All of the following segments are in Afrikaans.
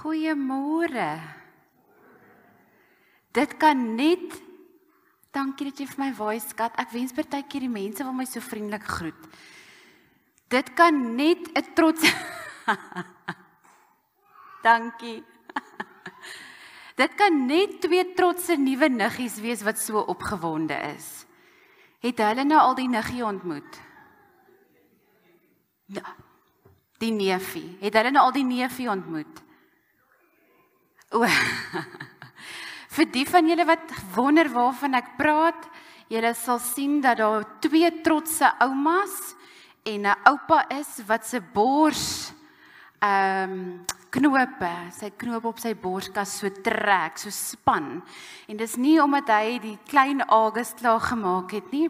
Goeiemôre. Dit kan net, dankie dat jy vir my waai skat, ek wens partykeer die mense wil my so vriendelik groet. Dit kan net 'n trots, dankie. Dit kan net 2 trotse nuwe niggies wees wat so opgewonde is. Het hulle nou al die niggie ontmoet? Ja, die neefie. Het hulle nou al die neefie ontmoet? O, vir die van julle wat wonder waarvan ek praat, julle sal sien dat daar 2 trotse oumas en 'n oupa is wat se bors knope, sy knoop op sy borskas so trek, so span. En dis nie omdat hy die klein August klaar gemaak het nie,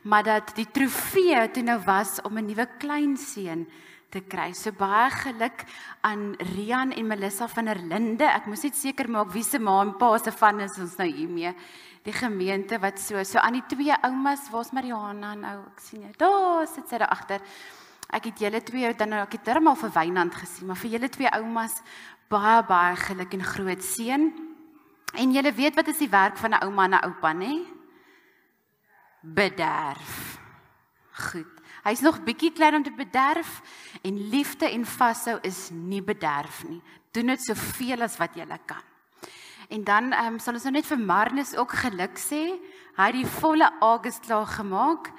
maar dat die trofee toe nou was om 'n nuwe kleinseun te kry. So baie geluk aan Rian en Melissa van der Linde. Ek moes net seker maak wie se ma en pa se van is ons nou hiermee. Die gemeente wat so aan die 2 oumas, waar's Mariana nou? Ek sien jou. Daar sit sy daar agter. Ek het julle 2 dan nou, ek het darm al vir Wynand gesien, maar vir julle 2 oumas baie geluk en groot seën. En julle weet wat is die werk van 'n ouma en 'n oupa, nê? Bederf. Goed. Hy's nog bietjie klein om te bederf en liefde en vashou is nie bederf nie. Doen dit soveel as wat jy kan. En dan sal ons nou net vir Marnus ook geluk sê. Hy het die volle August klaar gemaak.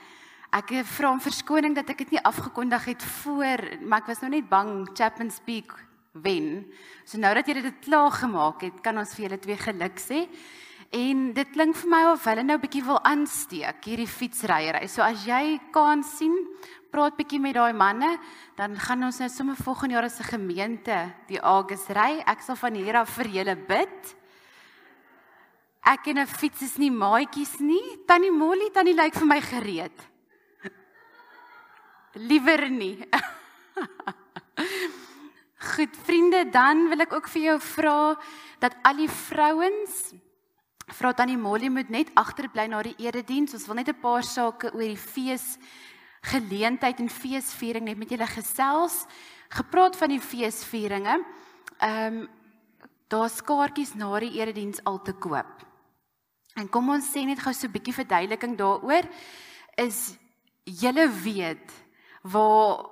Ek vra om verskoning dat ek dit nie afgekondig het voor, maar ek was nou net bang Chapman's Peak wen. So nou dat jy dit klaar gemaak het, kan ons vir julle 2 geluk sê. En dit klink vir my of hulle nou bietjie wil aansteek, hierdie fietsryery. So as jy kan sien, praat bietjie met daai manne, dan gaan ons nou sommer volgende jaar as 'n gemeente die August ry. Ek sal van hier af vir julle bid. Ek en 'n fiets is nie maatjies nie. Tannie Molly, tannie lyk vir my gereed. Liewer nie. Goed, vriende, dan wil ek ook vir jou vra dat al die vrouens, vra tannie Molly moet net agterbly na die erediens. Ons wil net 'n paar sake oor die feesgeleentheid en feesviering net met julle gesels. Gepraat van die feesvieringe, daar's kaartjies na die erediens al te koop. En kom ons sê net gou so 'n bietjie verduideliking daaroor, is julle weet waar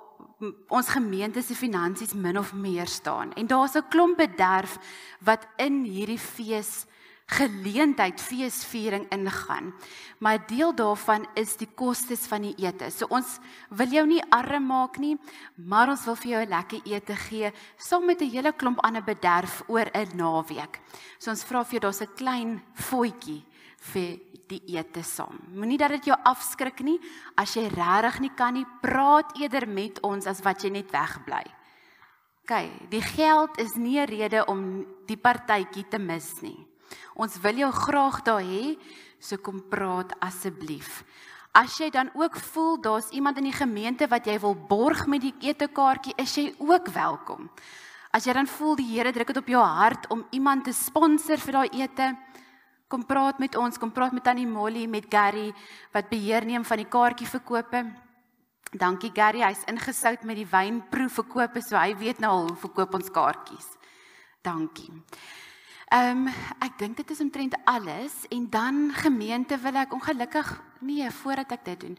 ons gemeente se finansies min of meer staan. En daar's 'n klomp bederf wat in hierdie feesgeleentheid, feesviering ingaan. Maar 'n deel daarvan is die kostes van die ete. So ons wil jou nie arm maak nie, maar ons wil vir jou 'n lekker ete gee, saam met 'n hele klomp ander bederf oor 'n naweek. So ons vra vir jou, daar's 'n klein voetjie vir die ete saam. Moenie dat dit jou afskrik nie. As jy regtig nie kan nie, praat eerder met ons as wat jy net wegbly. OK, die geld is nie 'n rede om die partytjie te mis nie. Ons wil jou graag daar hê, so kom praat asseblief. As jy dan ook voel daar's iemand in die gemeente wat jy wil borg met die etekaartjie, is jy ook welkom. As jy dan voel die Here druk dit op jou hart om iemand te sponsor vir daai ete, kom praat met ons, kom praat met Tannie Molly, met Gary, wat beheer neem van die kaartjie verkope. Dankie Gary, hy's ingesout met die wynproef verkope, so hy weet nou al hoe verkoop ons kaartjies. Dankie. Ek dink dit is omtrent alles, en dan gemeente wil ek ongelukkig, voordat ek dit doen.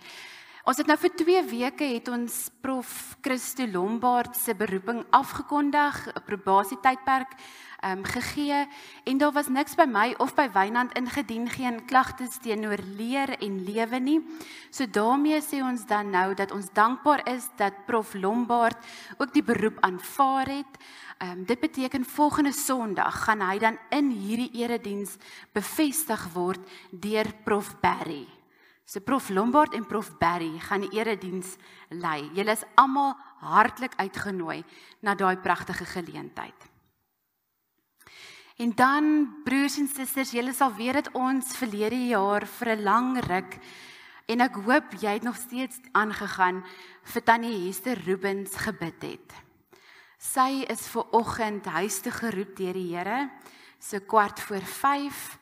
Ons het nou vir 2 weke het ons Prof Christo Lombard se beroeping afgekondig, 'n probasietydperk gegee, en daar was niks by my of by Wynand ingedien, geen klagtes teenoor leer en lewe nie. So daarmee sê ons dan nou dat ons dankbaar is dat Prof Lombard ook die beroep aanvaar het. Dit beteken volgende Sondag gaan hy dan in hierdie erediens bevestig word deur Prof Barry. So Prof Lombard en Prof Barry gaan die erediens lei. Julle is almal hartlik uitgenooi na daai pragtige geleentheid. En dan, broers en susters, julle sal weet dat ons verlede jaar vir 'n lang ruk, en ek hoop jy het nog steeds aangegaan, vir Tannie Hester Rubens gebid het. Sy is ver oggend huis toe geroep deur die Here, so 4:15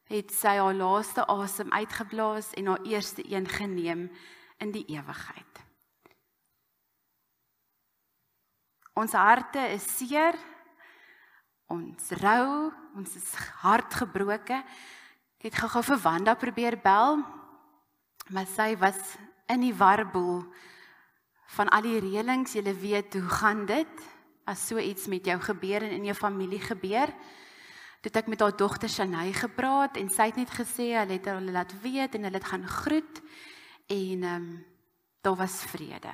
het sy haar laaste asem uitgeblaas en haar eerste een geneem in die ewigheid. Ons harte is seer, Ons rou, ons is hart gebroken. Ek het gou vir Wanda probeer bel, maar sy was in die warboel van al die reëlings. Julle weet, hoe gaan dit, as so iets met jou gebeur en in jou familie gebeur. Toe het ek met haar dogter Shanay gepraat, en sy het net gesê, hulle het hulle laat weet, en hulle het gaan groet, en daar was vrede.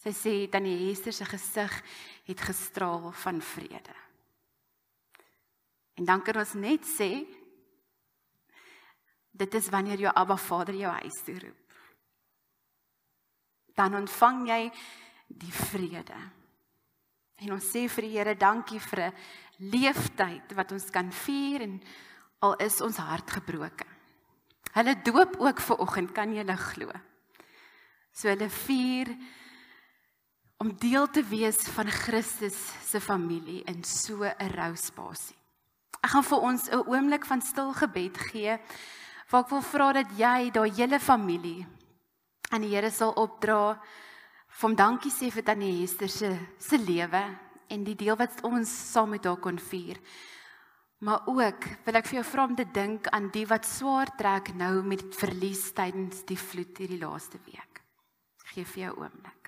Sy sê, Tannie Hester se gesig het gestraal van vrede. En dan kan ons net sê, dit is wanneer jou Abba Vader jou huis toe roep. Dan ontvang jy die vrede. En ons sê vir die Here, dankie vir 'n leeftyd wat ons kan vier, en al is ons hart gebroken. Hulle doop ook vanoggend, kan julle glo. So hulle vier om deel te wees van Christus se familie in so 'n rouspasie. Ek gaan vir ons 'n oomblik van stil gebed gee, waar ek wil vra dat jy, daai hele familie, aan die Here sal opdra, vir hom dankie sê vir Tannie Hester se lewe, en die deel wat ons saam met haar kon vier. Maar ook wil ek vir jou vra om te dink aan die wat swaar trek nou met verlies tydens die vloed hierdie laaste week. Geef vir jou oomblik.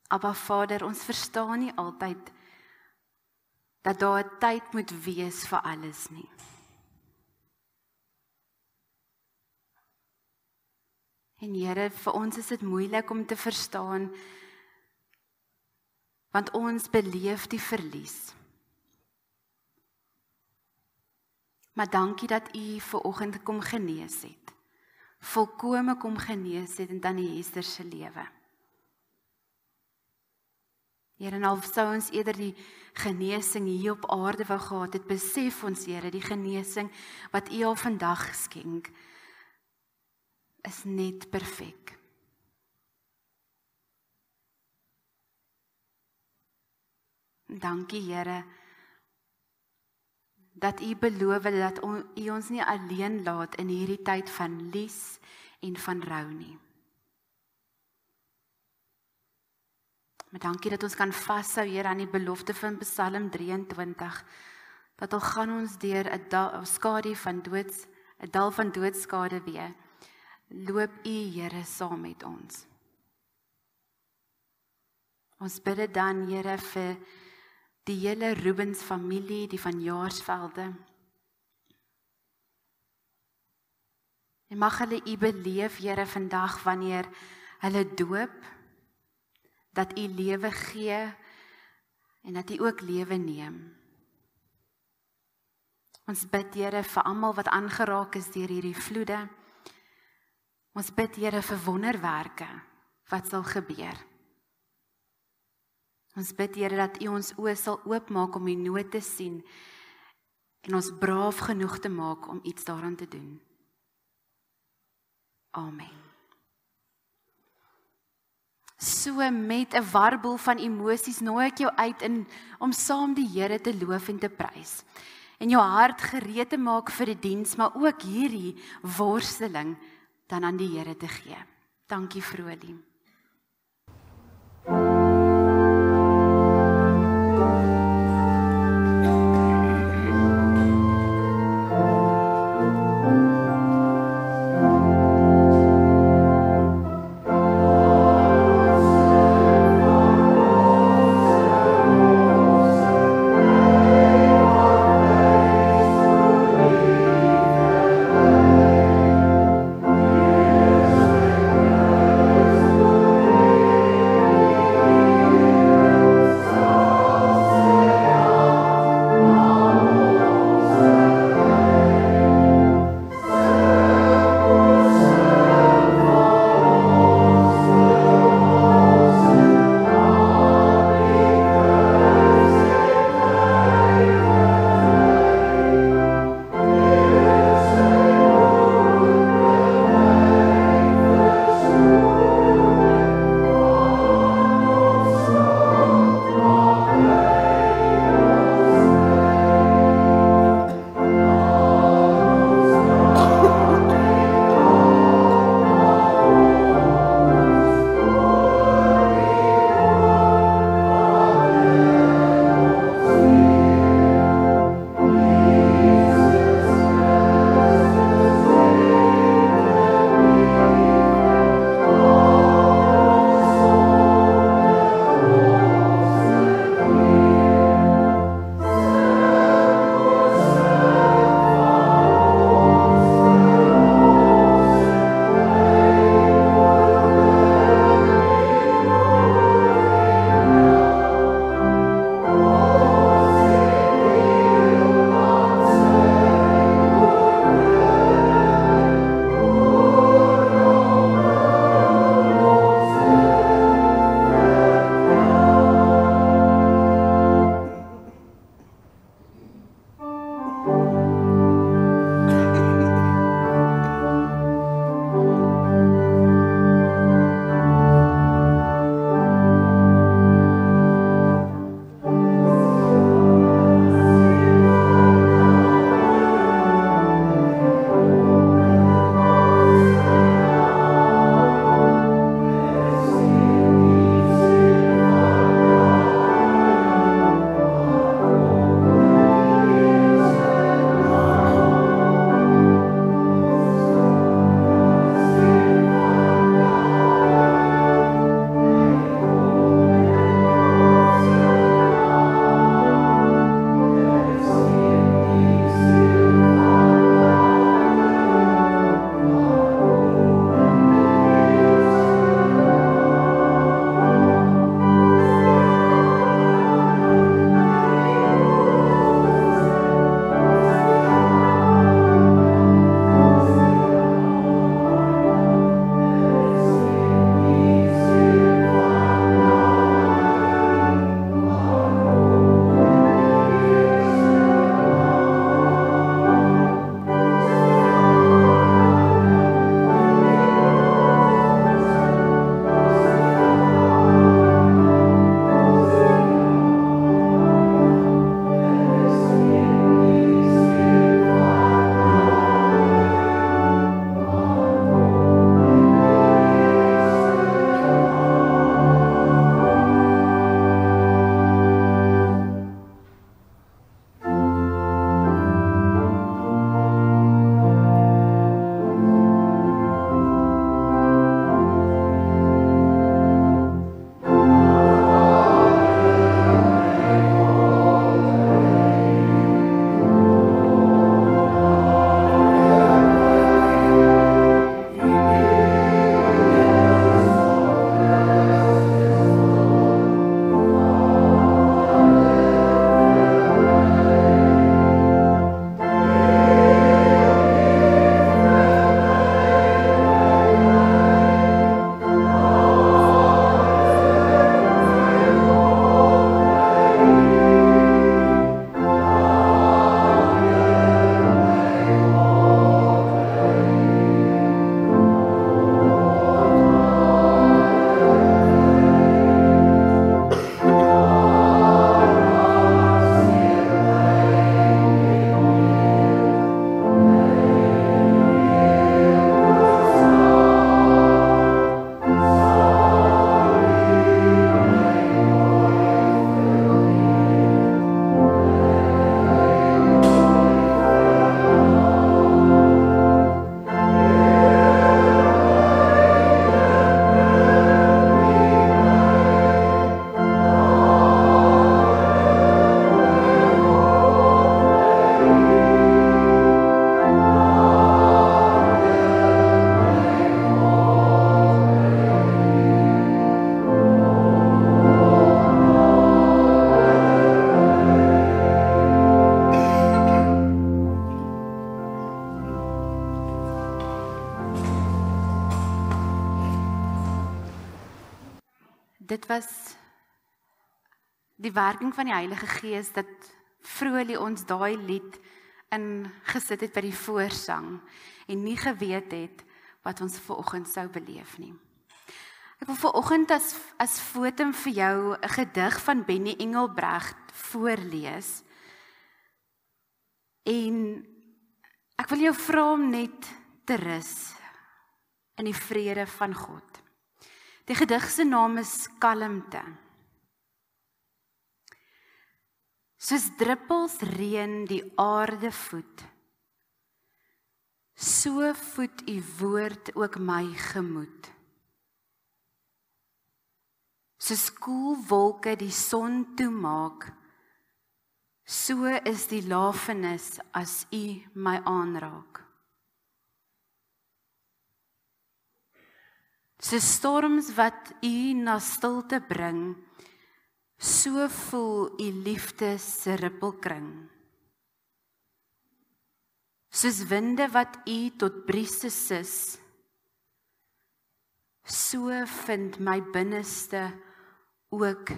Abba Vader, ons verstaan nie altyd dat daar 'n tyd moet wees vir alles nie. En Here, vir ons is dit moeilik om te verstaan, want ons beleef die verlies. Maar dankie dat U vanoggend kom genees het. Volkome kom genees het in Tannie Hester se lewe. Here, en al sou ons eerder die genesing hier op aarde wou gehad het, besef ons, Here, die genesing wat U al vandag skenk, is net perfek. Dankie, Here, dat U beloof dat U ons nie alleen laat in hierdie tyd van lies en van rou nie. Maar dankie dat ons kan vashou, Here, aan die belofte van Psalm 23, dat al gaan ons deur 'n dal van doodskade weer, loop U, Here, saam met ons. Ons bid dit dan, Here, vir die hele Rubens familie, die van Jaarsvelde. En mag hulle U beleef, Here, vandag wanneer hulle doop, dat U lewe gee en dat U ook lewe neem. Ons bid, Here, vir almal wat aangeraak is deur hierdie vloede. Ons bid, Here, vir wonderwerke wat sal gebeur. Ons bid, Here, dat U ons oë sal oopmaak om die nood te sien en ons braaf genoeg te maak om iets daaraan te doen. Amen. So met 'n warboel van emosies nooi ek jou uit om saam die Here te loof en te prys. En jou hart gereed te maak vir die diens, maar ook hierdie worsteling dan aan die Here te gee. Dankie, Vrolie. dit was die werking van die Heilige Gees, dat Vrolie ons daai lied ingesit het by die voorsang, en nie geweet het, wat ons vanoggend sou beleef nie. Ek wil vanoggend as fotum vir jou 'n gedig van Benny Engelbrecht voorlees. En ek wil jou vra om net te rus in die vrede van God. Die gedig se naam is Kalmte. Soos druppels reën die aarde voed, so voed u woord ook my gemoed. Soos koel wolke die son toemaak, so is die lafenis as u my aanraak. Soos storms wat u na stilte bring, so voel u liefde se rippelkring. Soos winde wat u tot briese sis, so vind my binneste ook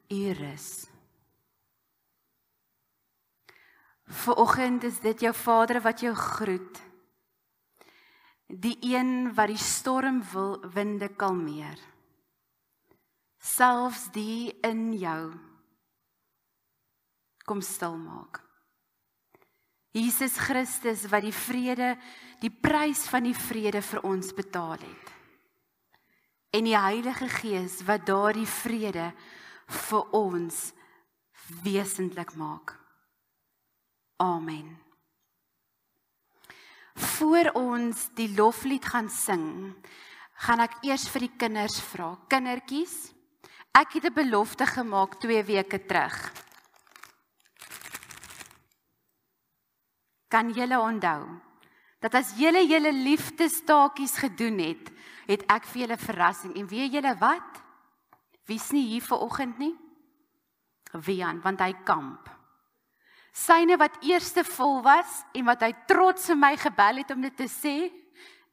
u rus. Vanoggend is dit jou Vader wat jou groet, die een wat die stormwinde kalmeer, selfs die in jou kom stil maak. Jesus Christus wat die vrede, die prys van die vrede vir ons betaal het. En die Heilige Gees wat daardie vrede vir ons wesentlik maak. Amen. Voor ons die loflied gaan sing, gaan ek eers vir die kinders vra. Kindertjies, ek het 'n belofte gemaak 2 weke terug. Kan julle onthou, dat as julle liefdestaakies gedoen het, het ek vir julle verrassing. En weet julle wat? Wie's nie hier vanoggend nie? Wian, want hy kamp. Syne wat eerste vol was, en wat hy trots vir my gebel het om dit te sê,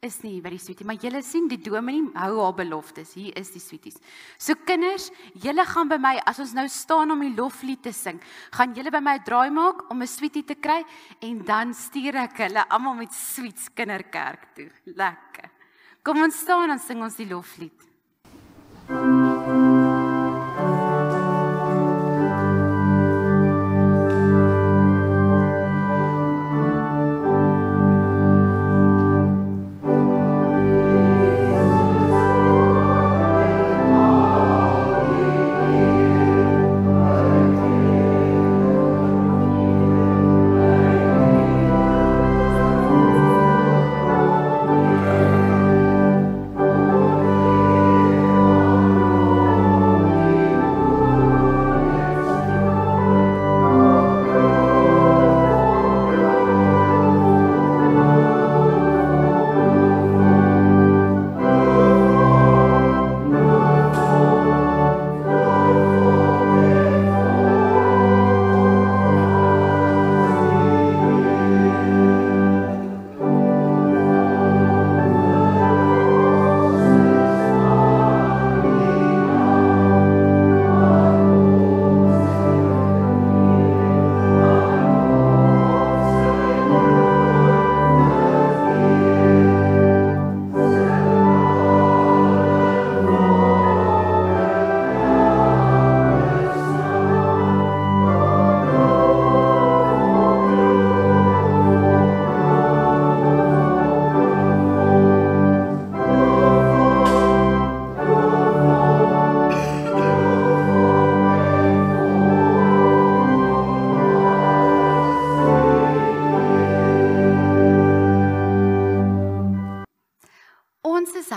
is nie hier by die sweetie. Maar julle sien, die dominee hou haar beloftes. Hier is die sweeties. So kinders, julle gaan by my, as ons nou staan om die loflied te sing, gaan julle by my 'n draai maak om 'n sweetie te kry, en dan stuur ek hulle almal met sweets kinderkerk toe. Lekker. Kom ons staan en sing ons die loflied.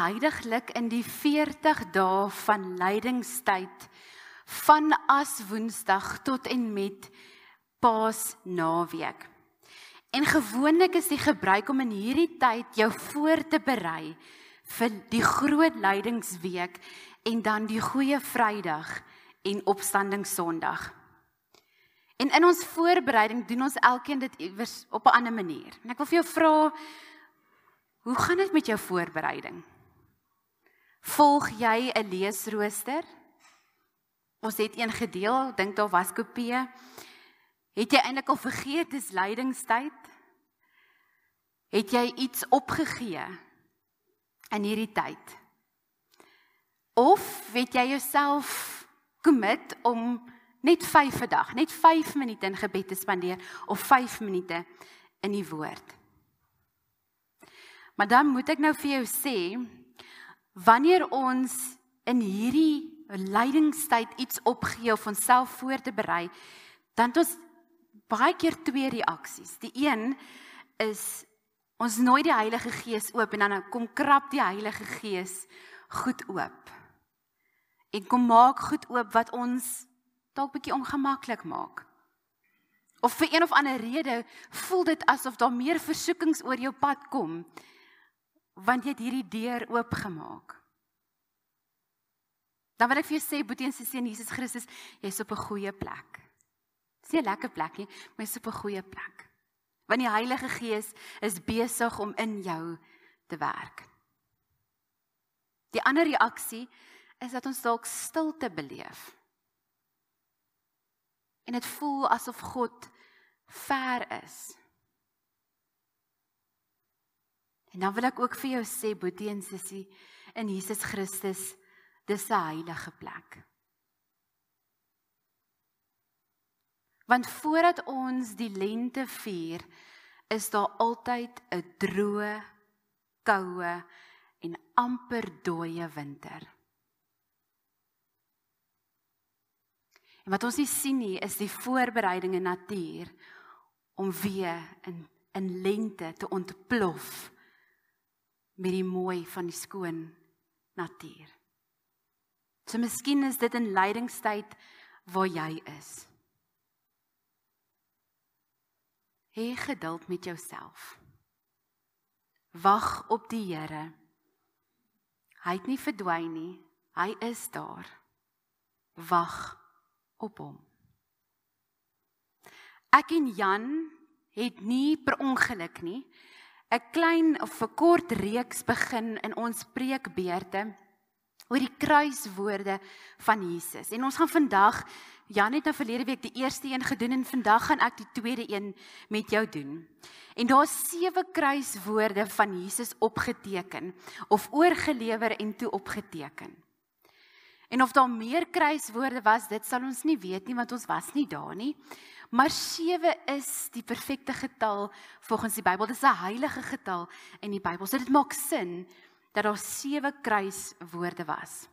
Huidiglik in die 40 dae van lydingstyd van Aswoensdag tot en met Paasnaweek. En gewoonlik is die gebruik om in hierdie tyd jou voor te berei vir die groot lydingsweek en dan die Goeie Vrydag en Opstandingssondag. En in ons voorbereiding doen ons elkeen dit iewers op 'n ander manier. En ek wil vir jou vra, hoe gaan dit met jou voorbereiding? Volg jy 'n leesrooster? Ons het een gedeel, dink daar was kopieë. Het jy eintlik al vergeet dis lydingstyd? Het jy iets opgegee in hierdie tyd? Of het jy jouself commit om net 5 'n dag, net 5 minute in gebed te spandeer, of 5 minute in die woord? Maar dan moet ek nou vir jou sê, wanneer ons in hierdie lydingstyd iets opgee of onsself voor te berei, dan het ons baie keer 2 reaksies. Die een is, ons nooi die Heilige Gees oop en dan kom krap die Heilige Gees goed oop. En kom maak goed oop wat ons dalk bietjie ongemaklik maak. Of vir een of ander rede voel dit asof daar meer versoekings oor jou pad kom, want jy het hierdie deur oopgemaak. Dan wil ek vir jou sê, boetie en sussie in Jesus Christus, jy is op 'n goeie plek. Dis nie 'n lekker plek nie, maar jy is op 'n goeie plek. Want die Heilige Gees is besig om in jou te werk. Die ander reaksie is dat ons dalk stilte beleef. En dit voel asof God ver is. En dan wil ek ook vir jou sê, boetie en sussie, in Jesus Christus, dis 'n heilige plek. Want voordat ons die lente vier, is daar altyd 'n droë, koue en amper dooie winter. En wat ons nie sien nie, is die voorbereiding in natuur om weer in lente te ontplof met die mooi van die skoon natuur. So miskien is dit in lydingstyd waar jy is. Hê geduld met jouself. Wag op die Here. Hy het nie verdwyn nie, hy is daar. Wag op hom. Ek en Jan het nie per ongeluk nie 'n klein of 'n kort reeks begin in ons preekbeurte oor die kruiswoorde van Jesus. En ons gaan vandag, Jan het nou verlede week die eerste een gedoen en vandag gaan ek die tweede een met jou doen. En daar is 7 kruiswoorde van Jesus opgeteken of oorgelewer en toe opgeteken. En of daar meer kruiswoorde was, dit sal ons nie weet nie, want ons was nie daar nie. Maar 7 is die perfekte getal volgens die Bybel. Dit is 'n heilige getal in die Bybel. So dit maak sin dat daar 7 kruiswoorde was.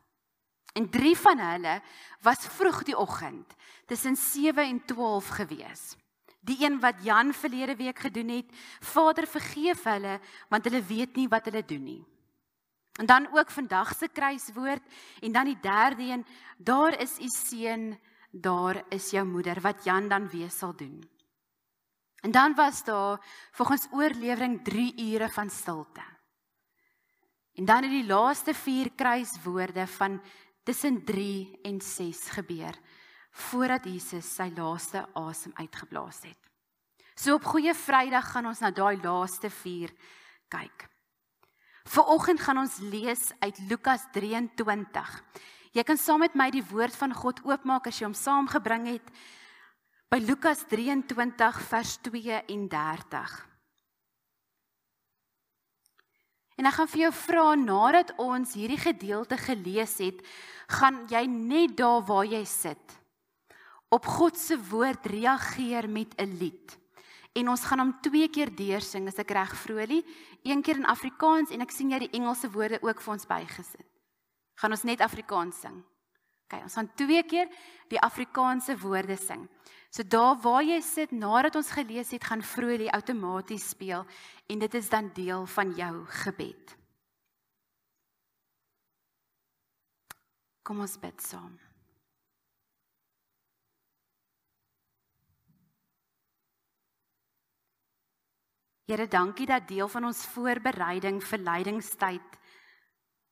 En 3 van hulle was vroeg die oggend, tussen 7 en 12 gewees. Die een wat Jan verlede week gedoen het, Vader vergeef hulle, want hulle weet nie wat hulle doen nie. En dan ook vandag se kruiswoord, en dan die derde een, daar is u seun, daar is jou moeder, wat Jan dan weer sal doen. En dan was daar volgens oorlewering 3 ure van stilte. En dan het die laaste 4 kruiswoorde van tussen 3 en 6 gebeur, voordat Jesus sy laaste asem uitgeblaas het. So op Goeie Vrydag gaan ons na daai laaste 4 kyk. Vanoggend gaan ons lees uit Lukas 23. Jy kan saam met my die woord van God oopmaak as jy hom saamgebring het, by Lukas 23 vers 32. En ek gaan vir jou vra, nadat ons hierdie gedeelte gelees het, gaan jy net daar waar jy sit, op God se woord reageer met 'n lied. En ons gaan hom 2 keer deursing, as ek reg Vrolie, 1 keer in Afrikaans, en ek sien jy die Engelse woorde ook vir ons bygesit. Gaan ons net Afrikaans sing. Okay, ons gaan 2 keer die Afrikaanse woorde sing. So daar waar jy sit, nadat ons gelees het, gaan Vrolie outomaties speel, en dit is dan deel van jou gebed. Kom ons bid saam. Here, dankie dat deel van ons voorbereiding vir lydingstyd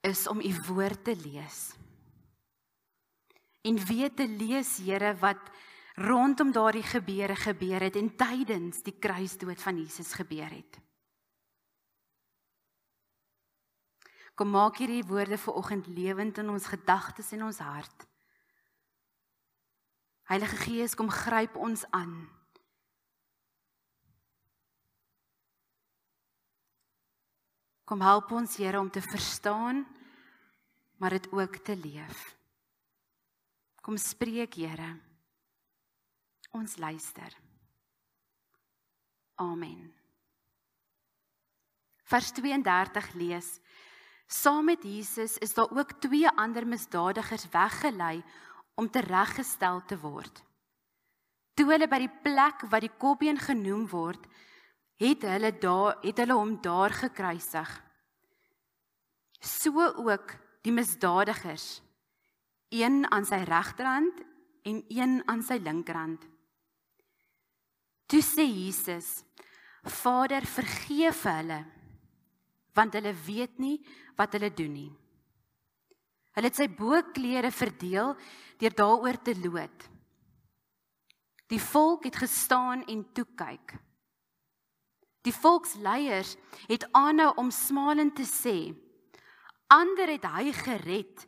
is om u woord te lees. En weet te lees, Here, wat rondom daardie gebeure gebeur het en tydens die kruisdood van Jesus gebeur het. Kom maak hierdie woorde vanoggend lewend in ons gedagtes en ons hart. Heilige Gees, kom gryp ons aan. Kom help ons, Here, om te verstaan, maar dit ook te leef. Kom spreek, Here. Ons luister. Amen. Vers 32 lees: Saam met Jesus is daar ook 2 ander misdadigers weggelei om tereggestel te word. Toe hulle by die plek wat die Kopbeen genoem word, het hulle hom daar gekruisig. So ook die misdadigers, een aan sy regterhand en een aan sy linkerhand. Toe sê Jesus: Vader, vergeef hulle, want hulle weet nie wat hulle doen nie. Hulle het sy boklere verdeel deur daaroor te loot. Die volk het gestaan en toe kyk. Die volksleiers het aanhou om smalend te sê: Ander het hy gered,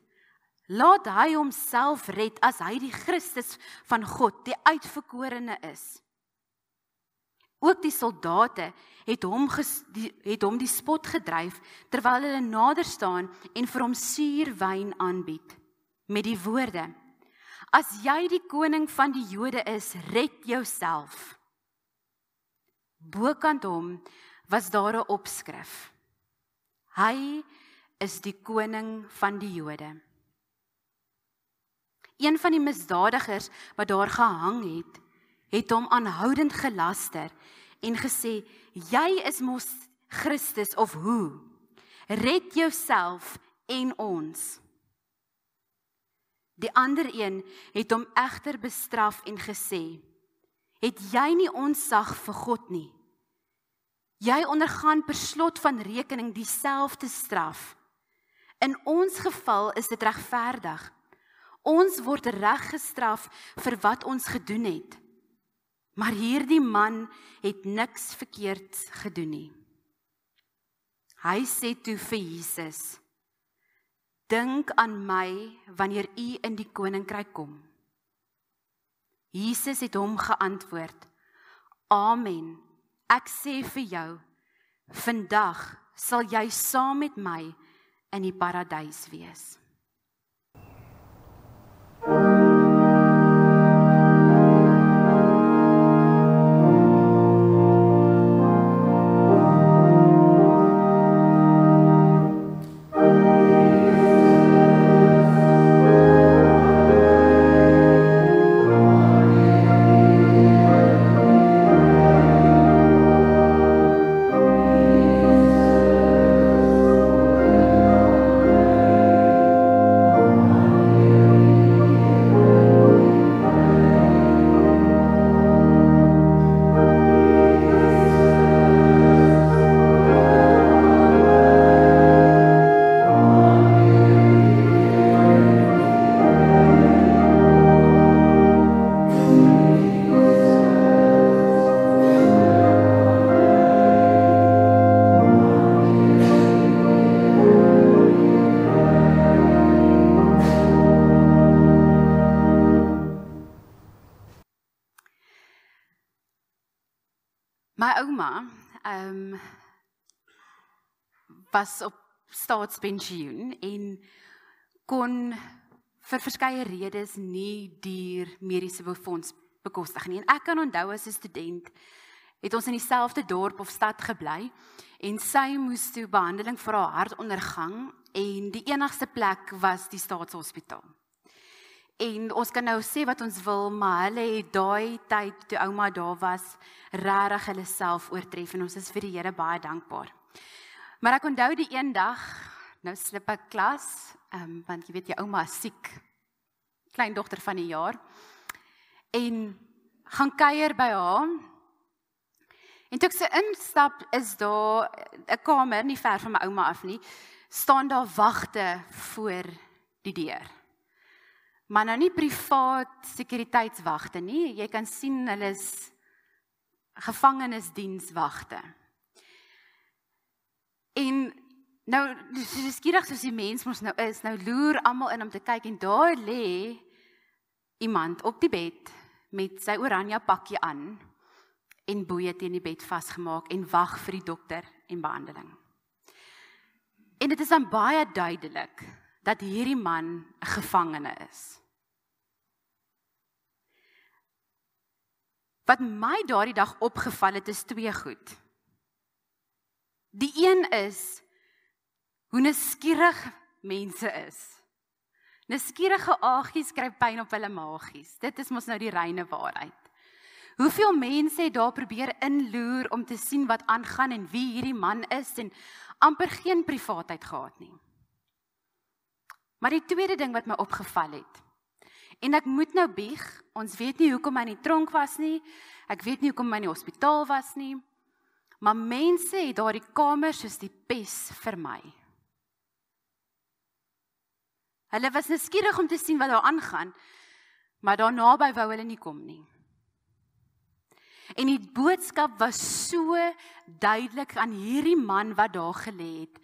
laat hy homself red as hy die Christus van God, die uitverkorene is. Ook die soldate het hom die spot gedryf, terwyl hulle nader staan en vir hom suurwyn aanbied, met die woorde: As jy die koning van die Jode is, red jouself. Bokant hom was daar 'n opskrif: Hy is die koning van die Jode. Een van die misdadigers wat daar gehang het hom aanhoudend gelaster en gesê: Jy is mos Christus of hoe? Red jouself en ons. Die ander een het hom egter bestraf en gesê: Het jy nie ontzag vir God nie? Jy ondergaan per slot van rekening dieselfde straf. In ons geval is dit regverdig. Ons word reg gestraf vir wat ons gedoen het. Maar hierdie man het niks verkeerds gedoen nie. Hy sê toe vir Jesus: Dink aan my wanneer u in die koninkryk kom. Jesus het hom geantwoord: Amen, ek sê vir jou, vandag sal jy saam met my in die paradys wees. My ouma was op staatspensioen en kon vir verskeie redes nie die mediese fonds bekostig nie. En ek kan onthou as 'n student het ons in dieselfde dorp of stad gebly en sy moes toe behandeling vir haar hart ondergaan en die enigste plek was die staatshospitaal. En ons kan nou sê wat ons wil, maar hulle het daai tyd toe ouma daar was, regtig hulle self oortref en ons is vir die Here baie dankbaar. Maar ek onthou die een dag, nou slip ek klas, want jy weet jou ouma is siek, kleindogter van die jaar, en gaan kuier by haar. En toe ek so instap, is daar 'n kamer, nie ver van my ouma af nie, staan daar wagte voor die deur. Maar nou nie privaat sekuriteitswagte nie, jy kan sien hulle is gevangenisdienswagte. En nou, skieurig soos die mens mos nou is, nou loer almal in om te kyk en daar lê iemand op die bed met sy oranje pakkie aan en boeie teen die bed vasgemaak en wag vir die dokter en behandeling. En dit is dan baie duidelik dat hierdie man 'n gevangene is. Wat my daardie dag opgeval het, is 2 goed. Die een is hoe nuuskierig mense is. Nuuskierige aagies kry pyn op hulle maagies. Dit is mos nou die reine waarheid. Hoeveel mense het daar probeer inloer om te sien wat aangaan en wie hierdie man is en amper geen privaatheid gehad nie. Maar die tweede ding wat my opgeval het, en ek moet nou bieg, ons weet nie hoekom hy in die tronk was nie, ek weet nie hoekom hy in die hospitaal was nie, maar mense het daar die kamer soos die pes vermy. Hulle was nuuskierig om te sien wat daar aangaan, maar daar naby wou hulle nie kom nie. En die boodskap was so duidelik aan hierdie man wat daar gelê het,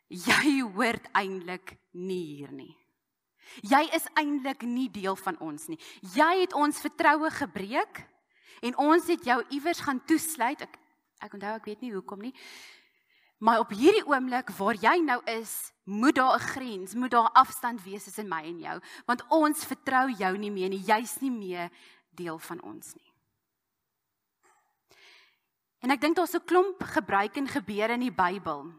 jy hoort eintlik nie hier nie. Jy is eintlik nie deel van ons nie. Jy het ons vertroue gebreek, en ons het jou iewers gaan toesluit, ek onthou, ek weet nie hoekom nie, maar op hierdie oomblik waar jy nou is, moet daar 'n grens, moet daar afstand wees tussen my en jou, want ons vertrou jou nie meer nie, jy's nie meer deel van ons nie. En ek dink daar's 'n klomp gebruik en gebeure in die Bybel,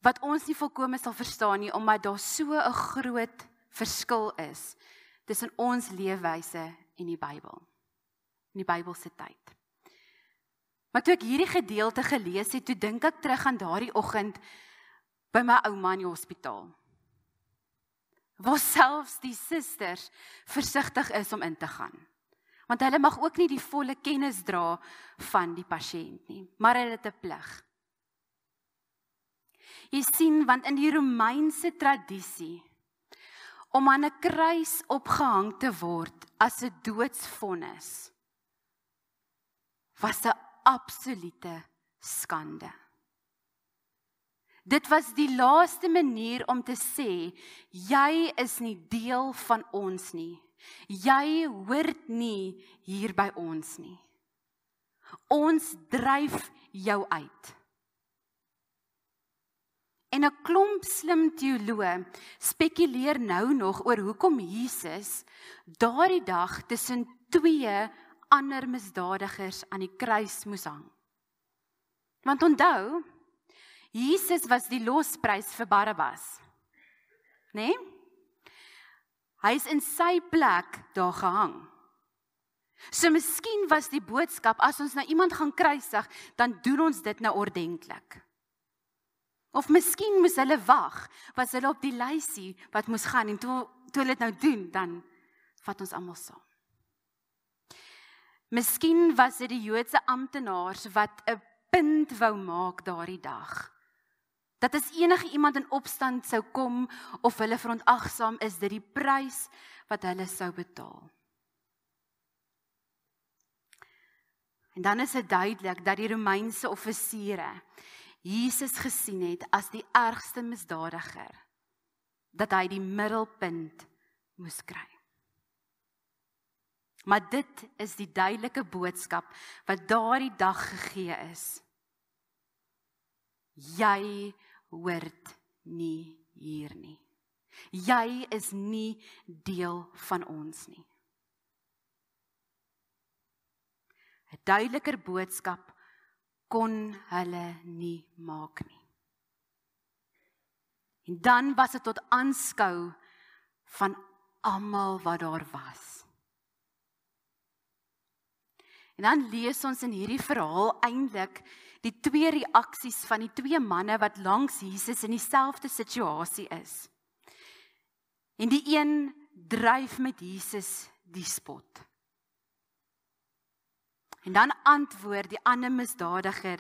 wat ons nie volkome sal verstaan nie, omdat daar so 'n groot verskil is tussen ons leefwyse en die Bybel, in die Bybelse tyd. Maar toe ek hierdie gedeelte gelees het, toe dink ek terug aan daardie oggend by my ouma in die hospitaal, waar selfs die susters versigtig is om in te gaan. Want hulle mag ook nie die volle kennis dra van die pasiënt nie, maar hulle het 'n plig. Jy sien, want in die Romeinse tradisie, om aan 'n kruis opgehang te word as 'n doodsvonnis, was 'n absolute skande. Dit was die laaste manier om te sê, jy is nie deel van ons nie. Jy hoort nie hier by ons nie. Ons dryf jou uit. En 'n klomp slim teoloë spekuleer nou nog oor hoekom Jesus daardie dag tussen 2 ander misdadigers aan die kruis moes hang. Want onthou, Jesus was die losprys vir Barabbas. Né? Hy is in sy plek daar gehang. So miskien was die boodskap, as ons nou iemand gaan kruisig, dan doen ons dit nou ordentlik. Of miskien moes hulle wag, was hulle op die lysie wat moes gaan, en toe hulle dit nou doen, dan vat ons almal saam. Miskien was dit die Joodse amptenaars wat 'n punt wou maak daardie dag. Dat as enige iemand in opstand sou kom, of hulle verontagsaam, is dit die prys wat hulle sou betaal. En dan is dit duidelik dat die Romeinse offisiere Jesus gesien het as die ergste misdadiger, dat hy die middelpunt moes kry. Maar dit is die duidelike boodskap wat daardie dag gegee is. Jy hoort nie hier nie. Jy is nie deel van ons nie. 'n duideliker boodskap kon hulle nie maak nie. En dan was dit tot aanskou van almal wat daar was. En dan lees ons in hierdie verhaal eintlik die 2 reaksies van die 2 manne wat langs Jesus in dieselfde situasie is. En die een dryf met Jesus die spot. En dan antwoord die ander misdadiger,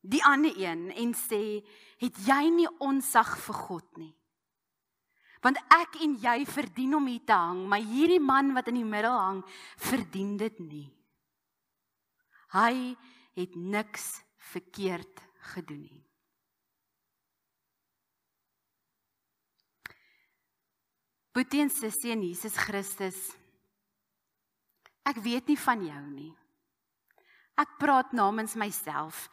die ander een, en sê, het jy nie onsag vir God nie? Want ek en jy verdien om hier te hang, maar hierdie man wat in die middel hang, verdien dit nie. Hy het niks verkeerd gedoen nie. Boetie en sussie in Jesus Christus, ek weet nie van jou nie. Ek praat namens myself.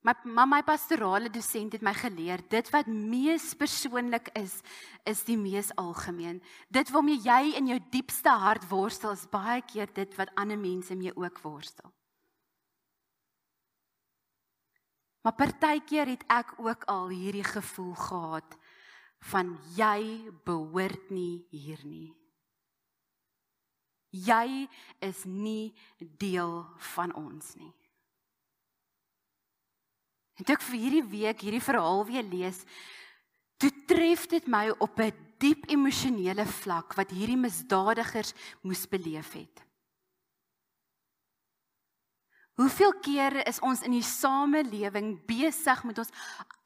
Maar my pastorale dosent het my geleer, dit wat mees persoonlik is die mees algemeen. Dit waarmee jy in jou diepste hart worstel, is baie keer dit wat ander mense mee ook worstel. Maar partykeer het ek ook al hierdie gevoel gehad, van jy behoort nie hier nie. Jy is nie deel van ons nie. En toe ek vir hierdie week hierdie verhaal weer lees, toe tref dit my op 'n diep emosionele vlak wat hierdie misdadigers moes beleef het. Hoeveel kere is ons in die samelewing besig met ons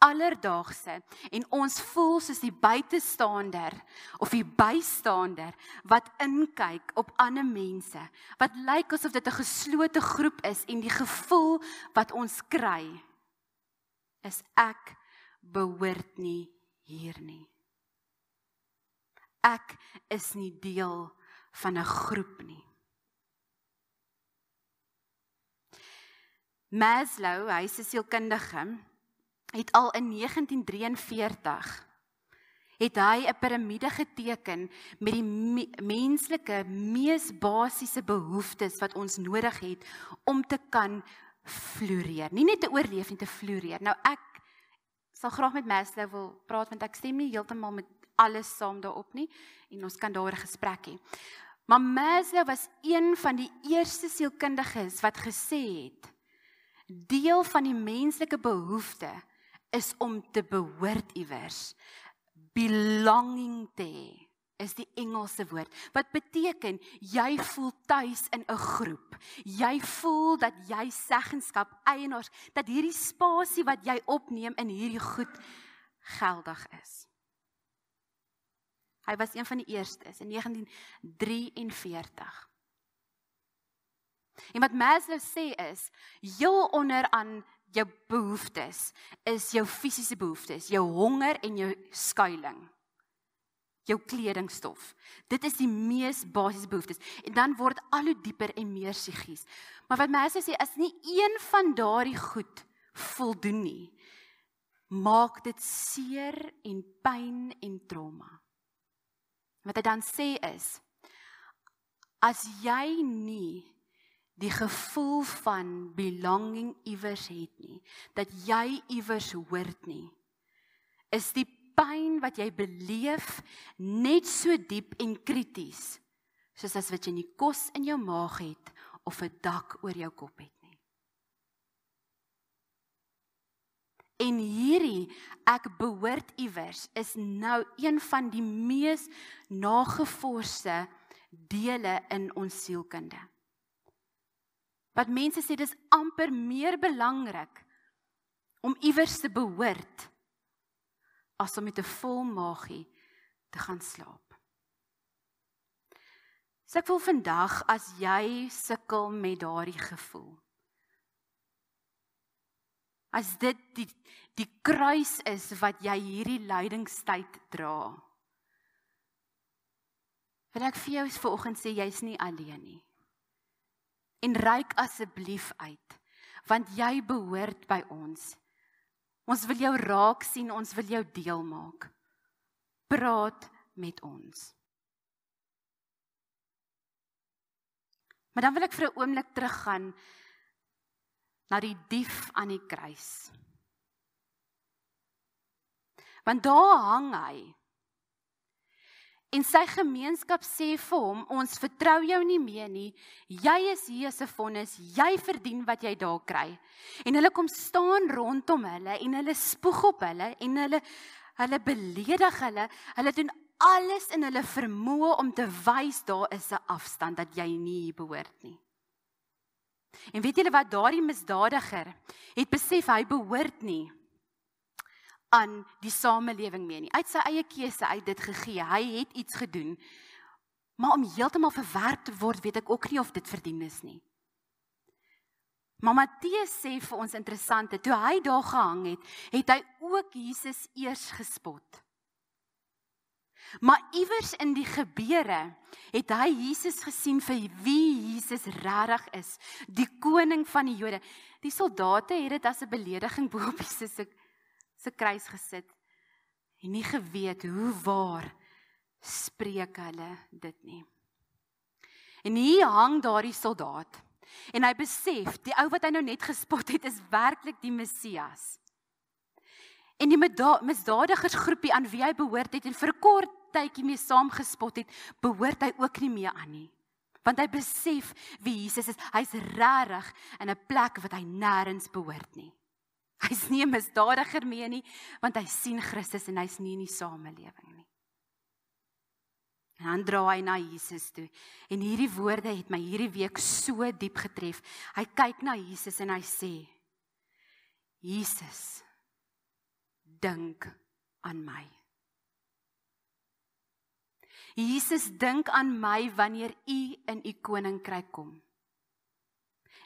alledaagse en ons voel soos die buitestander of die bystander wat inkyk op ander mense, wat lyk asof dit 'n geslote groep is en die gevoel wat ons kry is ek behoort nie hier nie. Ek is nie deel van 'n groep nie. Maslow, hy is 'n sielkundige, het al in 1943 het hy 'n piramide geteken met die menslike mees basiese behoeftes wat ons nodig het om te kan floreer. Nie net te oorleef en te floreer. Nou ek sal graag met Maslow wil praat, want ek stem nie heeltemal met alles saam daarop nie, en ons kan daar 'n gesprek hê. Maar Maslow was een van die eerste sielkundiges wat gesê het, deel van die menslike behoefte is om te behoort iewers. Belonging te hê is die Engelse woord, wat beteken, jy voel tuis in 'n groep. Jy voel dat jy seggenskap, eienaars, dat hierdie spasie wat jy opneem in hierdie goed geldig is. Hy was een van die eerstes in 1943. En wat Maslow sê is, heel onder aan jou behoeftes is jou fisiese behoeftes, jou honger en jou skuiling. Jou kledingstof. Dit is die mees basiese behoeftes. En dan word al hoe dieper en meer psigies. Maar wat Maslow sê, as nie een van daardie goed voldoen nie, maak dit seer en pyn en trauma. Wat hy dan sê is, as jy nie die gevoel van belonging iewers het nie, dat jy iewers hoort nie, is die pyn wat jy beleef net so diep en krities, soos as wat jy nie kos in jou maag het, of 'n dak oor jou kop het nie. En hierdie, ek behoort iewers, is nou een van die mees nagevorsde dele in ons sielkunde. Wat mense sê, dis amper meer belangrik om iewers te behoort, as om met 'n vol maagie te gaan slaap. So ek wil vandag, as jy sukkel met daardie gevoel, as dit die kruis is wat jy hierdie lydingstyd dra, wil ek vir jou vanoggend sê, jy's nie alleen nie. En reik asseblief uit, want jy behoort by ons. Ons wil jou raak sien, ons wil jou deel maak. Praat met ons. Maar dan wil ek vir 'n oomblik teruggaan na die dief aan die kruis. Want daar hang hy. En sy gemeenskap sê vir hom, ons vertrou jou nie meer nie, jy is hier as 'n vonnis, jy verdien wat jy daar kry. En hulle kom staan rondom hulle, en hulle spoeg op hulle, en hulle beledig hulle doen alles in hulle vermoë om te wys, daar is 'n afstand, dat jy nie hier behoort nie. En weet julle wat, daardie misdadiger het besef, hy behoort nie aan die samelewing meer nie. Uit sy eie keuse uit dit gegee. Hy het iets gedoen. Maar om heeltemal verwerp te word, weet ek ook nie of dit verdien is nie. Maar Matteus sê vir ons interessante, toe hy daar gehang het, het hy ook Jesus eers gespot. Maar iewers in die gebeure het hy Jesus gesien vir wie Jesus regtig is, die koning van die Jode. Die soldate het dit as 'n belediging bo op Jesus se kruis gesit en nie geweet hoe waar spreek hulle dit nie. En hier hang daardie soldaat en hy besef, die ou wat hy nou net gespot het, is werklik die Messias. En die misdadigersgroepie aan wie hy behoort het en vir 'n kort tydjie mee saamgespot het, behoort hy ook nie meer aan nie. Want hy besef wie Jesus is. Hy's regtig in 'n plek wat hy nêrens behoort nie. Hy's nie 'n misdadiger meer nie, want hy sien Christus en hy's nie in die samelewing nie. En dan draai hy na Jesus toe. En hierdie woorde het my hierdie week so diep getref. Hy kyk na Jesus en hy sê, Jesus, dink aan my. Jesus, dink aan my wanneer u in u koninkryk kom.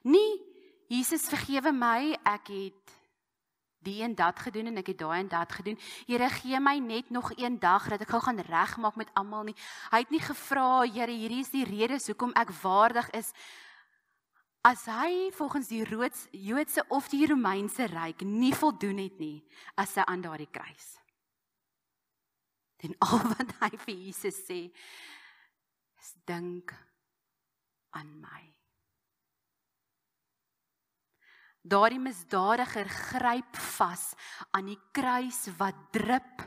Nie, Jesus vergewe my, ek het die en dat gedoen en ek het daai en dat gedoen. Here, gee my net nog een dag dat ek gou gaan regmaak met almal nie. Hy het nie gevra, Here, hierdie is die redes hoekom ek waardig is. As hy volgens die Joodse of die Romeinse ryk nie voldoen het nie, as hy aan daardie kruis. En al wat hy vir Jesus sê, is dink aan my. Daardie misdadiger gryp vas aan die kruis wat drup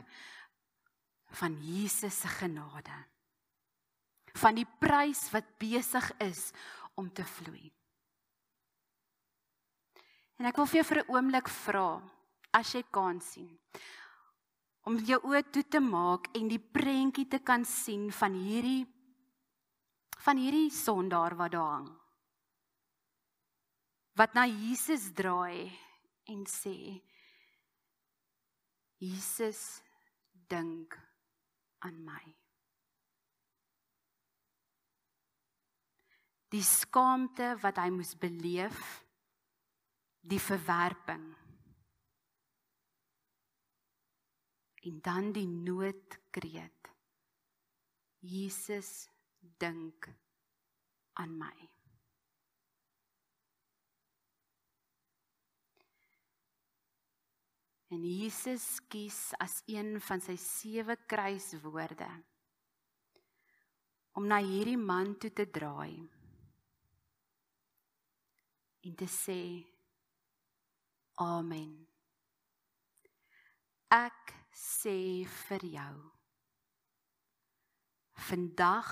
van Jesus se genade. Van die prys wat besig is om te vloei. En ek wil vir jou vir 'n oomblik vra, as jy kan sien, om jou oë toe te maak en die prentjie te kan sien van hierdie sondaar wat daar hang. Wat na Jesus draai en sê, Jesus, dink aan my. Die skaamte wat hy moes beleef, die verwerping, en dan die noodkreet, Jesus, dink aan my. En Jesus kies as een van sy 7 kruiswoorde om na hierdie man toe te draai en te sê, Amen. Ek sê vir jou, vandag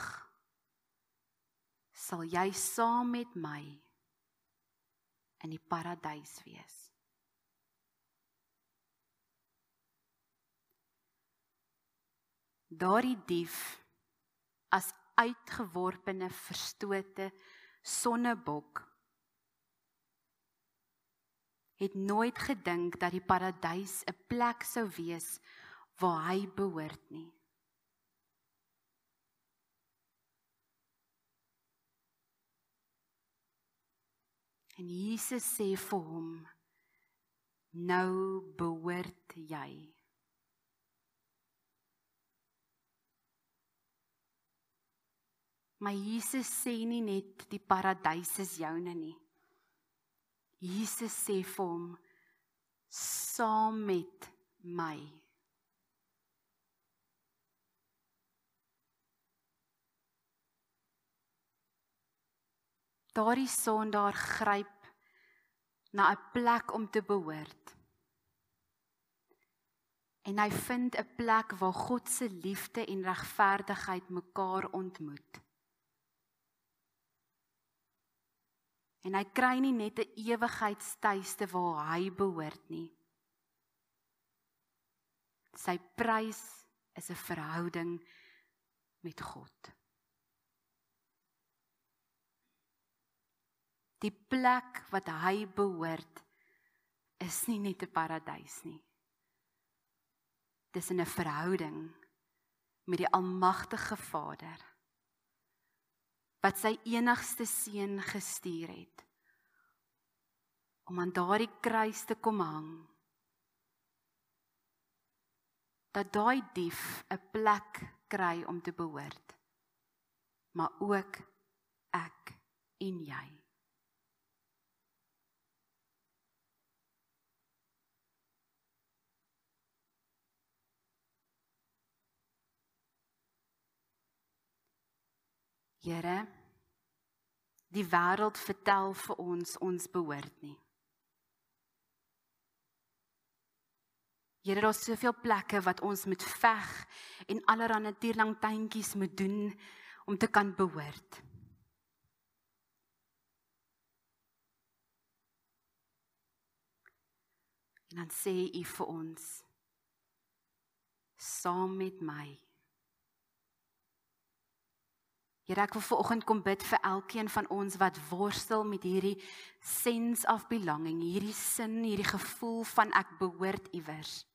sal jy saam met my in die paradys wees. Daardie dief, as uitgeworpene, verstote sonnebok, het nooit gedink dat die paradys 'n plek sou wees waar hy behoort nie. En Jesus sê vir hom, nou behoort jy. Maar Jesus sê nie net die paradys is joune nie. Jesus sê vir hom, saam met my. Daardie sondaar gryp na 'n plek om te behoort. En hy vind 'n plek waar God se liefde en regverdigheid mekaar ontmoet. En hy kry nie net 'n ewigheidstuiste waar hy behoort nie. Sy prys is 'n verhouding met God. Die plek wat hy behoort, is nie net 'n paradys nie. Dis in 'n verhouding met die almagtige Vader, wat sy enigste seun gestuur het, om aan daardie kruis te kom hang, dat daai dief 'n plek kry om te behoort, maar ook ek en jy. Here, die wêreld vertel vir ons behoort nie. Here, daar is soveel plekke wat ons moet veg en allerhande tierlang tuintjies moet doen om te kan behoort. En dan sê U vir ons, saam met my. Here, ek wil vanoggend kom bid vir elkeen van ons wat worstel met hierdie sense of belonging, hierdie sin, hierdie gevoel van ek behoort iewers.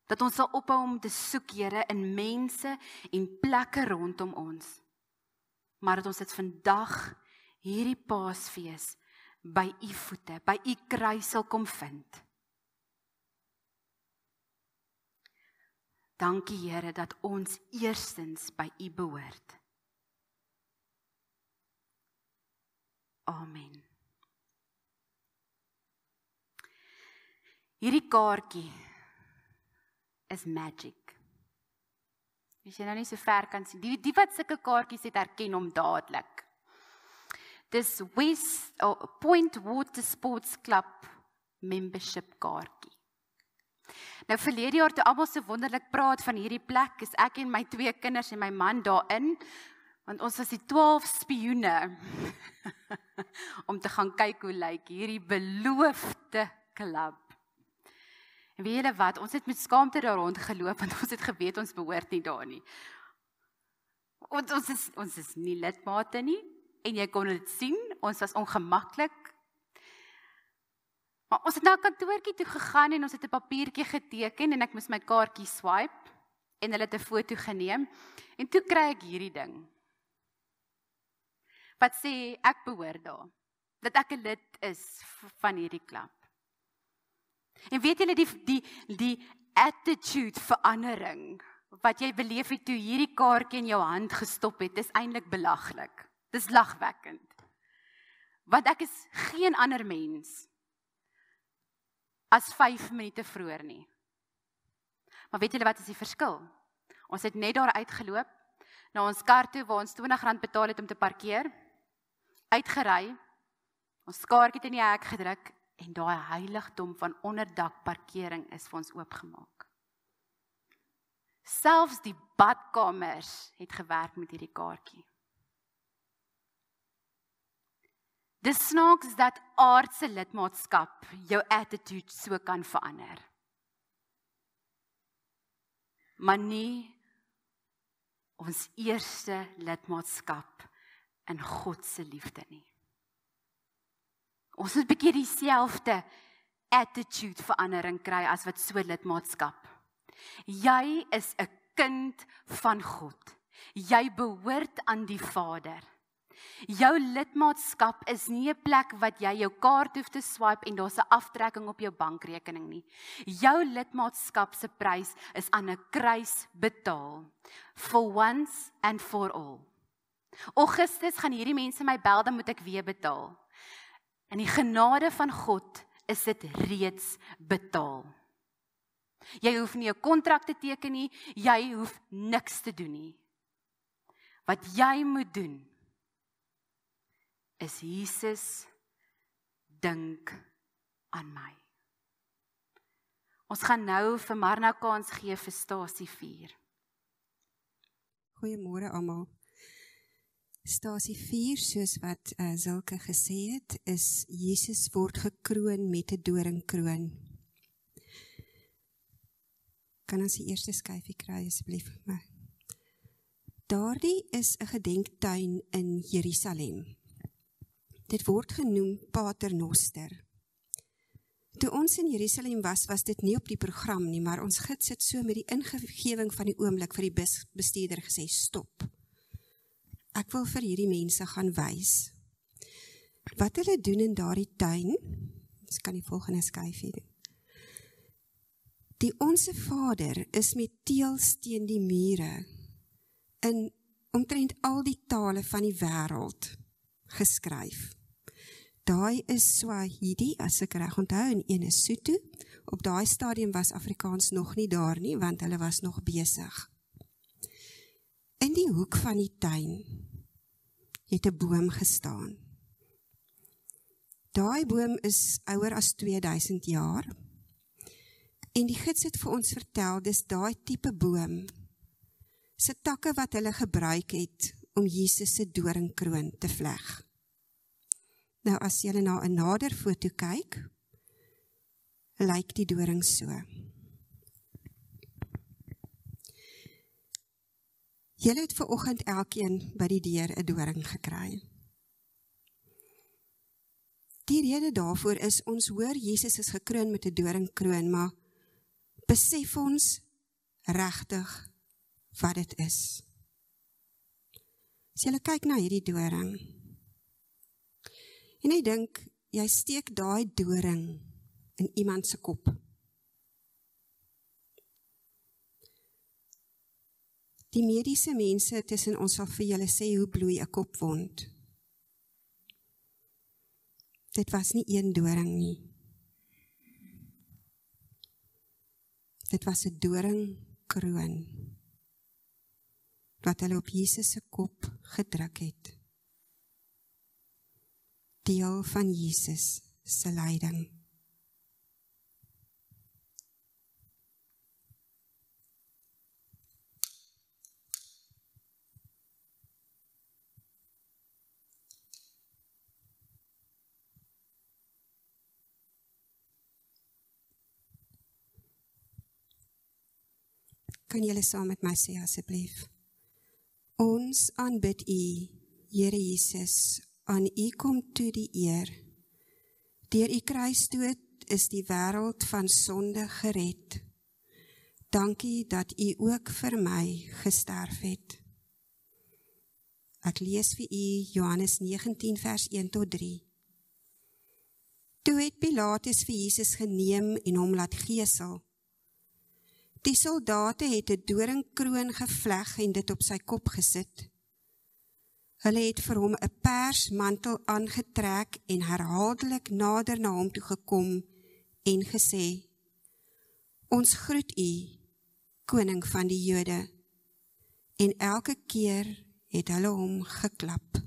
Dat ons sal ophou om te soek, Here, in mense en plekke rondom ons. Maar dat ons dit vandag, hierdie Paasfees, by U voete, by U kruis sal kom vind. Dankie, Here, dat ons eerstens by U behoort. Amen. Hierdie kaartjie is magic. As jy nou nie so ver kan sien, die wat sulke kaartjies het, herken hom dadelik. Dis Point Water Sports Club membership kaartjie. Nou verlede jaar toe almal so wonderlik praat van hierdie plek, is ek en my 2 kinders en my man daarin, want ons was die 12 spioene om te gaan kyk hoe lyk hierdie beloofde klub. En weet julle wat, ons het met skaamte daar rond geloop, want ons het geweet ons behoort nie daar nie. Ons is nie lidmate nie, en jy kon dit sien, ons was ongemaklik. Maar ons het na 'n kantoortjie toe gegaan en ons het 'n papiertjie geteken en ek moes my kaartjie swipe en hulle het 'n foto geneem en toe kry ek hierdie ding. Wat sê ek behoort daar, dat ek 'n lid is van hierdie klub. En weet julle die attitude verandering wat jy beleef het toe hierdie kaartjie in jou hand gestop het, is eintlik belaglik. Dis lagwekkend. Want ek is geen ander mens as 5 minute vroeër nie. Maar weet julle wat is die verskil? Ons het net daar uitgeloop, na ons kar toe waar ons R20 betaal het om te parkeer, uitgery, ons kaartjie het in die hek gedruk, en daai heiligdom van onderdak parkering is vir ons oopgemaak. Selfs die badkamers het gewerk met hierdie kaartjie. Dis snaaks dat aardse lidmaatskap jou attitude so kan verander. Maar nie ons eerste lidmaatskap in God se liefde nie. Ons moet 'n bietjie dieselfde attitude verandering kry as wat so lidmaatskap. Jy is 'n kind van God. Jy behoort aan die Vader. Jou lidmaatskap is nie 'n plek wat jy jou kaart hoef te swipe en daar's 'n aftrekking op jou bankrekening nie. Jou lidmaatskap se prys is aan 'n kruis betaal. For once and for all. Augustus gaan hierdie mense my bel, dan moet ek weer betaal. In die genade van God is dit reeds betaal. Jy hoef nie 'n kontrak te teken nie, jy hoef niks te doen nie. Wat jy moet doen, is Jesus, dink aan my. Ons gaan nou vir Marna kans gee vir stasie 4. Goeiemôre almal. Stasie 4, soos wat Zilke gesê het, is Jesus word gekroon met 'n doringkroon. Kan ons die eerste skyfie kry asseblief vir my? Daardie is 'n gedenktuin in Jerusalem. Dit word genoem Paternoster. Toe ons in Jerusalem was dit nie op die program nie, maar ons gids het so met die ingewing van die oomblik vir die busbestuurder gesê, stop. Ek wil vir hierdie mense gaan wys. Wat hulle doen in daardie tuin, ons kan die volgende skyfie doen. Die Onse Vader is met teels teen die mure in omtrent al die tale van die wêreld geskryf. Daai is Swahili, as ek reg onthou, en een is Sotho. Op daai stadium was Afrikaans nog nie daar nie, want hulle was nog besig. In die hoek van die tuin het 'n boom gestaan. Daai boom is ouer as 2000 jaar. En die gids het vir ons vertel, dis daai tipe boom, se takke wat hulle gebruik het om Jesus se doringkroon te vleg. Nou as jy na 'n nader foto kyk, lyk die doring so. Julle het vanoggend elkeen by die deur 'n doring gekry. Die rede daarvoor is, ons hoor Jesus is gekroon met 'n doringkroon, maar besef ons regtig wat dit is. As jy kyk na hierdie doring, en jy dink, jy steek daai doring in iemand se kop. Die mediese mense tussen ons sal vir julle sê, hoe bloei 'n kopwond. Dit was nie een doring nie. Dit was 'n doringkroon wat hulle op Jesus se kop gedruk het. Deel van Jesus se lyding. Kan julle saam met my sê asseblief? Ons aanbid U, Here Jesus, aan U kom toe die eer. Deur U kruisdood is die wêreld van sonde gered. Dankie dat U ook vir my gesterf het. Ek lees vir U Johannes 19 vers 1 tot 3. Toe het Pilatus vir Jesus geneem en hom laat gesel. Die soldate het 'n doringkroon gevleg en dit op sy kop gesit. Hulle het vir hom 'n persmantel aangetrek en herhaaldelik nader na hom toe gekom en gesê, ons groet U, koning van die Jode. En elke keer het hulle hom geklap.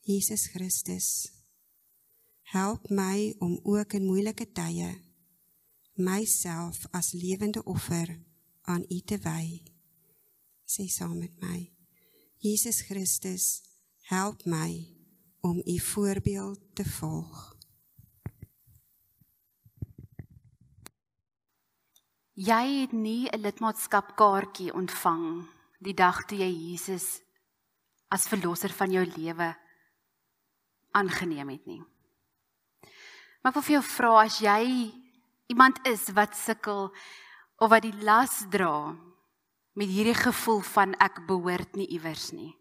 Jesus Christus, help my om ook in moeilike tye myself as lewende offer aan U te wy. Sê saam met my. Jesus Christus, help my om U voorbeeld te volg. Jy het nie 'n lidmaatskapkaartjie ontvang die dag toe jy Jesus as verlosser van jou lewe aangeneem het nie. Maar ek wil vir jou vra, as jy iemand is wat sukkel of wat die las dra met hierdie gevoel van ek behoort nie iewers nie.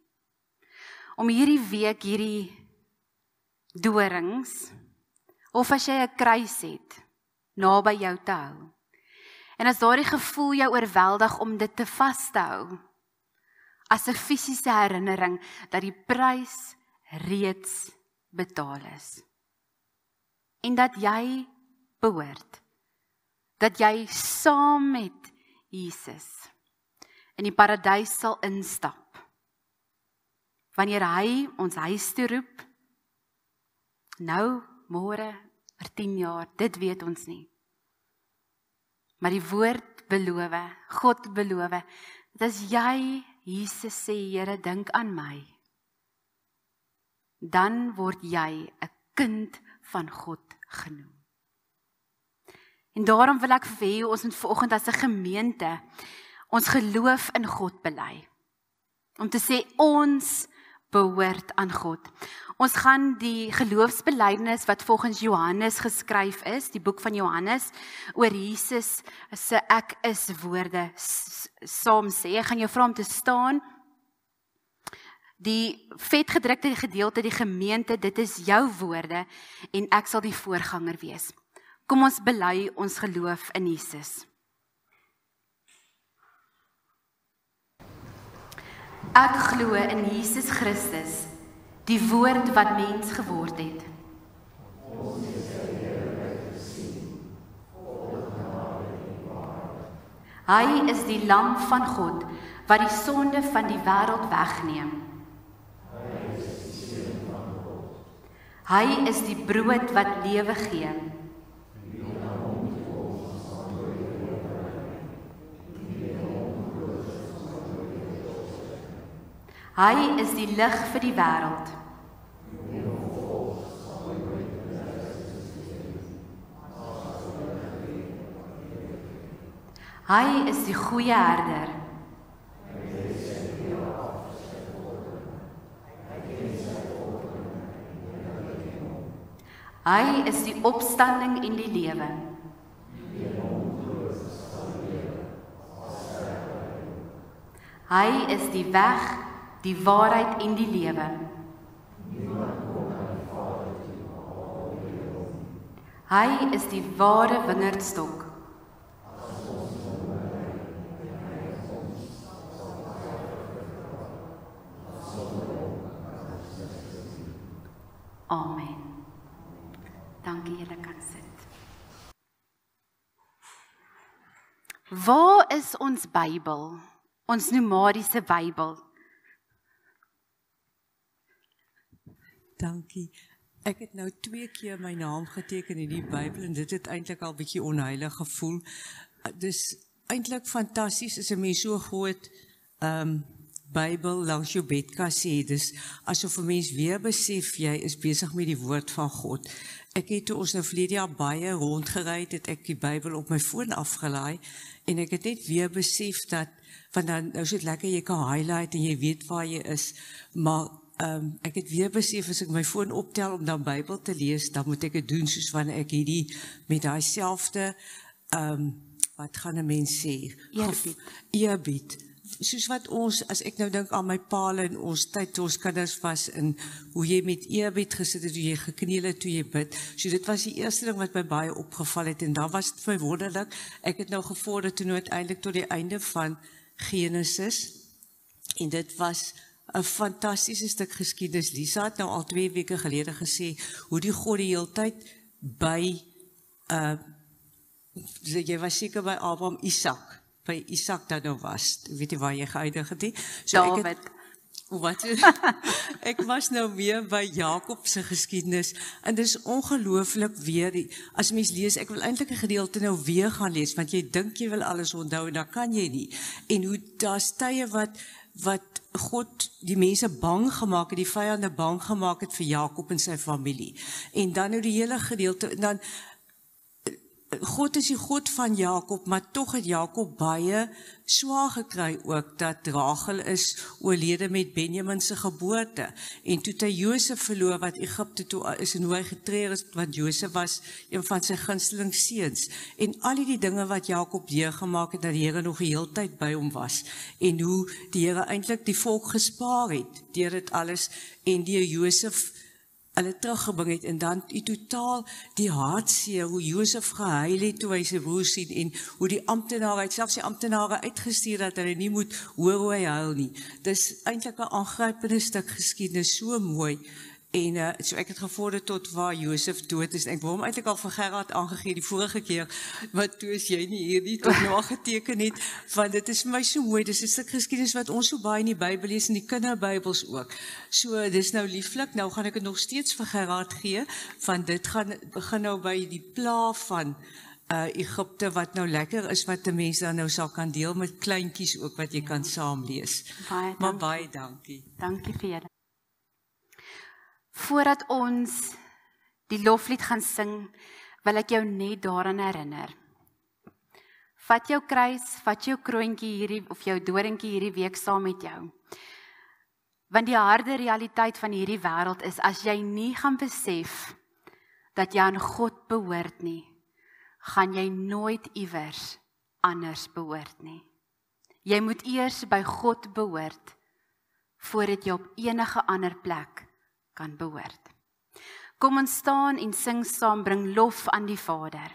Om hierdie week hierdie dorings, of as jy 'n kruis het, naby jou te hou. En as daardie gevoel jou oorweldig om dit te vas te hou, as 'n fisiese herinnering dat die prys reeds betaal is. En dat jy behoort, dat jy saam met Jesus in die paradys sal instap, wanneer hy ons huis toe roep, nou, môre, oor 10 jaar, dit weet ons nie. Maar die woord beloof, God beloof, dat as jy, Jesus sê, Here, dink aan my, dan word jy 'n kind van God genoem. En daarom wil ek vir jou, ons moet vanoggend as 'n gemeente ons geloof in God bely. Om te sê, ons behoort aan God. Ons gaan die geloofsbelijdenis wat volgens Johannes geskryf is, die boek van Johannes, oor Jesus se ek is woorde saam sê. Ek gaan jou vra om te staan. Die vetgedrukte gedeelte, die gemeente, dit is jou woorde en ek sal die voorganger wees. Kom ons bely ons geloof in Jesus. Ek glo in Jesus Christus, die woord wat mens geword het. Hy is die lam van God, wat die sonde van die wêreld wegneem. Hy is die brood wat lewe gee. Hy is die lig vir die wêreld. Hy is die goeie herder. Hy is die opstanding en die lewe. Hy is die weg, die waarheid en die lewe. Hy is die ware wingerdstok. Amen. Dankie, julle kan sit. Waar is ons Bybel? Ons nomadiese Bybel? Dankie. Ek het nou 2 keer my naam geteken in die Bybel en dit het eintlik al bietjie onheilig gevoel. Dis eintlik fantasties as 'n mens so groot Bybel langs jou bedkas hê. Dis asof 'n mens weer besef jy is besig met die woord van God. Ek het toe ons nou verlede jaar baie rondgery het ek die Bybel op my foon afgelaai en ek het net weer besef dat want dan nou is dit lekker jy kan highlight en jy weet waar jy is, maar ek het weer besef as ek my foon optel om dan Bybel te lees, dan moet ek dit doen soos wanneer ek hierdie met daai selfde wat gaan 'n mens sê? Eerbied. Soos wat ons, as ek nou dink aan my paal in ons tyd, ons kinders was in hoe jy met eerbied gesit het, hoe jy gekniel het, toe jy bid. So dit was die eerste ding wat my baie opgeval het en dan was dit vir my wonderlik. Ek het nou gevorder toe uiteindelik tot die einde van Genesis en dit was 'n fantastiese stuk geskiedenis. Lisa het nou al 2 weke gelede gesê hoe die God die hele tyd by jy was seker by Abraham, by Isak dan nou was. Weet jy waar jy geëindig het? So David. Wat? Ek was nou weer by Jakob se geskiedenis en dis ongelooflik weer, as mens lees, ek wil eintlik 'n gedeelte nou weer gaan lees, want jy dink jy wil alles onthou en dan kan jy nie. En hoe daar's tye wat God die mense bang gemaak het, die vyande bang gemaak het vir Jakob en sy familie. En dan nou die hele gedeelte, en dan God is die God van Jakob, maar tog het Jakob baie swaar gekry ook, dat Rachel is oorlede met Benjamin se geboorte, en toe het hy Josef verloor, wat Egipte toe is, en hoe hy getreur is, want Josef was een van sy gunsteling seuns, en al die dinge wat Jakob deurgemaak het, dat die Here nog die hele tyd by hom was, en hoe die Here eintlik die volk gespaar het, deur dit alles, en deur Josef hulle teruggebring het, en dan die totaal die hartseer, hoe Josef gehuil het toe hy sy broer sien, en hoe die amptenare, selfs die amptenare uitgestuur dat hulle nie moet hoor hoe hy huil nie. Dis eintlik 'n aangrypende stuk geskiedenis, so mooi, en so ek het gevorder tot waar Josef dood is, en ek wou hom eintlik al vir Gerard aangegee die vorige keer, maar toe is jy nie hier nie, tot nou geteken het, want dit is vir my so mooi, dis 'n stuk geskiedenis wat ons so baie in die Bybel lees, en die kinderbybels ook, so dis nou lieflik, nou gaan ek het nog steeds vir Gerard gee, want dit begin nou by die pla van Egipte, wat nou lekker is, wat die mense dan nou sal kan deel met kleintjies ook, wat jy kan saam lees. Maar baie dankie. Dankie vir julle. Voordat ons die loflied gaan sing, wil ek jou net daaraan herinner. Vat jou kruis, vat jou kroontjie hierdie, of jou doringkie hierdie week saam met jou. Want die harde realiteit van hierdie wêreld is, as jy nie gaan besef, dat jy aan God behoort nie, gaan jy nooit iewers anders behoort nie. Jy moet eers by God behoort, voordat jy op enige ander plek kan behoort. Kom ons staan en sing saam, bring lof aan die Vader.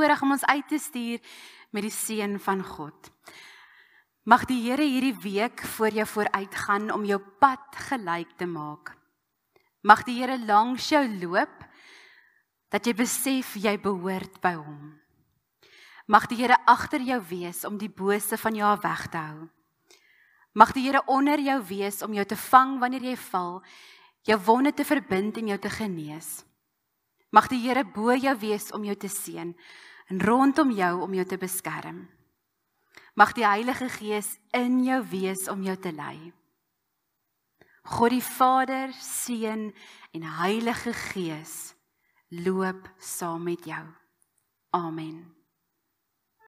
voorreg om ons uit te stuur met die seën van God. Mag die Here hierdie week voor jou vooruitgaan om jou pad gelyk te maak. Mag die Here langs jou loop, dat jy besef jy behoort by hom. Mag die Here agter jou wees om die bose van jou weg te hou. Mag die Here onder jou wees om jou te vang wanneer jy val, jou wonde te verbind en jou te genees. Mag die Here bo jou wees om jou te seën en rondom jou om jou te beskerm. Mag die Heilige Gees in jou wees om jou te lei. God die Vader, Seun en Heilige Gees loop saam met jou. Amen.